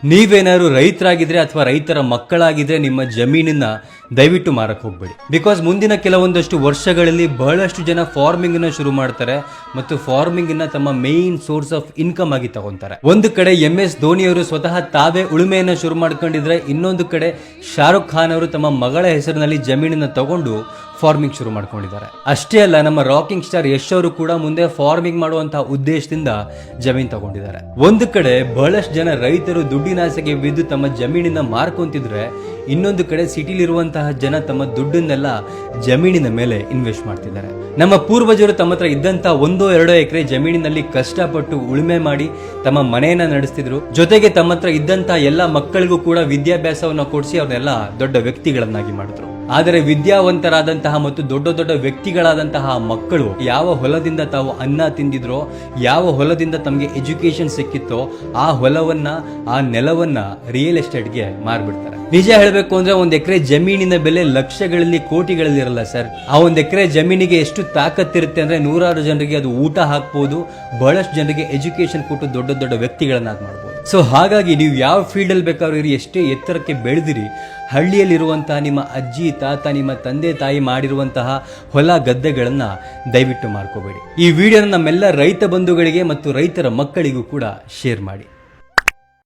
ನೀವೇನಾದ್ರು ರೈತರಾಗಿದ್ರೆ ಅಥವಾ ರೈತರ ಮಕ್ಕಳಾಗಿದ್ರೆ ನಿಮ್ಮ ಜಮೀನನ್ನ ದಯವಿಟ್ಟು ಮಾರಕ್ಕೆ ಹೋಗ್ಬೇಡಿ. ಬಿಕಾಸ್ ಮುಂದಿನ ಕೆಲವೊಂದಷ್ಟು ವರ್ಷಗಳಲ್ಲಿ ಬಹಳಷ್ಟು ಜನ ಫಾರ್ಮಿಂಗ್ ನ ಶುರು ಮಾಡ್ತಾರೆ ಮತ್ತು ಫಾರ್ಮಿಂಗ್ ನ ತಮ್ಮ ಮೇನ್ ಸೋರ್ಸ್ ಆಫ್ ಇನ್ಕಮ್ ಆಗಿ ತಗೊಂತಾರೆ. ಒಂದು ಕಡೆ MS ಧೋನಿ ಅವರು ಸ್ವತಃ ತಾವೇ ಉಳುಮೆಯನ್ನ ಶುರು ಮಾಡ್ಕೊಂಡಿದ್ರೆ, ಇನ್ನೊಂದು ಕಡೆ ಶಾರುಖ್ ಖಾನ್ ಅವರು ತಮ್ಮ ಮಗಳ ಹೆಸರಿನಲ್ಲಿ ಜಮೀನನ್ನ ತಗೊಂಡು ಫಾರ್ಮಿಂಗ್ ಶುರು ಮಾಡ್ಕೊಂಡಿದ್ದಾರೆ. ಅಷ್ಟೇ ಅಲ್ಲ, ನಮ್ಮ ರಾಕಿಂಗ್ ಸ್ಟಾರ್ ಯಶ್ ಅವರು ಕೂಡ ಮುಂದೆ ಫಾರ್ಮಿಂಗ್ ಮಾಡುವಂತಹ ಉದ್ದೇಶದಿಂದ ಜಮೀನ್ ತಗೊಂಡಿದ್ದಾರೆ. ಒಂದು ಕಡೆ ಬಹಳಷ್ಟು ಜನ ರೈತರು ದುಡ್ಡಿನ ಆಸೆಗೆ ಬಿದ್ದು ತಮ್ಮ ಜಮೀನಿನ ಮಾರ್ಕೊಂತಿದ್ರೆ, ಇನ್ನೊಂದು ಕಡೆ ಸಿಟಿಲಿರುವಂತಹ ಜನ ತಮ್ಮ ದುಡ್ಡನ್ನೆಲ್ಲ ಜಮೀನಿನ ಮೇಲೆ ಇನ್ವೆಸ್ಟ್ ಮಾಡ್ತಿದ್ದಾರೆ. ನಮ್ಮ ಪೂರ್ವಜರು ತಮ್ಮ ಹತ್ರ ಇದ್ದಂತ 1-2 ಎಕರೆ ಜಮೀನಿನಲ್ಲಿ ಕಷ್ಟಪಟ್ಟು ಉಳುಮೆ ಮಾಡಿ ತಮ್ಮ ಮನೆಯನ್ನ ನಡೆಸ್ತಿದ್ರು. ಜೊತೆಗೆ ತಮ್ಮ ಹತ್ರ ಇದ್ದಂತ ಎಲ್ಲ ಮಕ್ಕಳಿಗೂ ಕೂಡ ವಿದ್ಯಾಭ್ಯಾಸವನ್ನ ಕೊಡಿಸಿ ಅವ್ರನ್ನೆಲ್ಲ ದೊಡ್ಡ ವ್ಯಕ್ತಿಗಳನ್ನಾಗಿ ಮಾಡಿದ್ರು. ಆದರೆ ವಿದ್ಯಾವಂತರಾದಂತಹ ಮತ್ತು ದೊಡ್ಡ ದೊಡ್ಡ ವ್ಯಕ್ತಿಗಳಾದಂತಹ ಮಕ್ಕಳು ಯಾವ ಹೊಲದಿಂದ ತಾವು ಅನ್ನ ತಿಂದಿದ್ರೋ, ಯಾವ ಹೊಲದಿಂದ ತಮಗೆ ಎಜುಕೇಶನ್ ಸಿಕ್ಕಿತ್ತೋ, ಆ ಹೊಲವನ್ನ, ಆ ನೆಲವನ್ನ ರಿಯಲ್ ಎಸ್ಟೇಟ್ಗೆ ಮಾರ್ಬಿಡ್ತಾರೆ. ನಿಜ ಹೇಳಬೇಕು ಅಂದ್ರೆ 1 ಎಕರೆ ಜಮೀನಿನ ಬೆಲೆ ಲಕ್ಷಗಳಲ್ಲಿ, ಕೋಟಿಗಳಲ್ಲಿ ಇರಲ್ಲ ಸರ್. ಆ 1 ಎಕರೆ ಜಮೀನಿಗೆ ಎಷ್ಟು ತಾಕತ್ತಿರುತ್ತೆ ಅಂದ್ರೆ, 100 ಜನರಿಗೆ ಅದು ಊಟ ಹಾಕ್ಬೋದು, ಬಹಳಷ್ಟು ಜನರಿಗೆ ಎಜುಕೇಶನ್ ಕೊಟ್ಟು ದೊಡ್ಡ ದೊಡ್ಡ ವ್ಯಕ್ತಿಗಳನ್ನಾಗಿ ಮಾಡ್ಬೋದು. ಸೊ ಹಾಗಾಗಿ ನೀವು ಯಾವ ಫೀಲ್ಡ್ ಅಲ್ಲಿ ಬೇಕಾದ್ರೂ ಇರಿ, ಎಷ್ಟೇ ಎತ್ತರಕ್ಕೆ ಬೆಳೆದಿರಿ, ಹಳ್ಳಿಯಲ್ಲಿರುವಂತಹ ನಿಮ್ಮ ಅಜ್ಜಿ ತಾತ, ನಿಮ್ಮ ತಂದೆ ತಾಯಿ ಮಾಡಿರುವಂತಹ ಹೊಲ ಗದ್ದೆಗಳನ್ನ ದಯವಿಟ್ಟು ಮಾರ್ಕೋಬೇಡಿ. ಈ ವಿಡಿಯೋನ ನಮ್ಮೆಲ್ಲ ರೈತ ಬಂಧುಗಳಿಗೆ ಮತ್ತು ರೈತರ ಮಕ್ಕಳಿಗೂ ಕೂಡ ಶೇರ್ ಮಾಡಿ.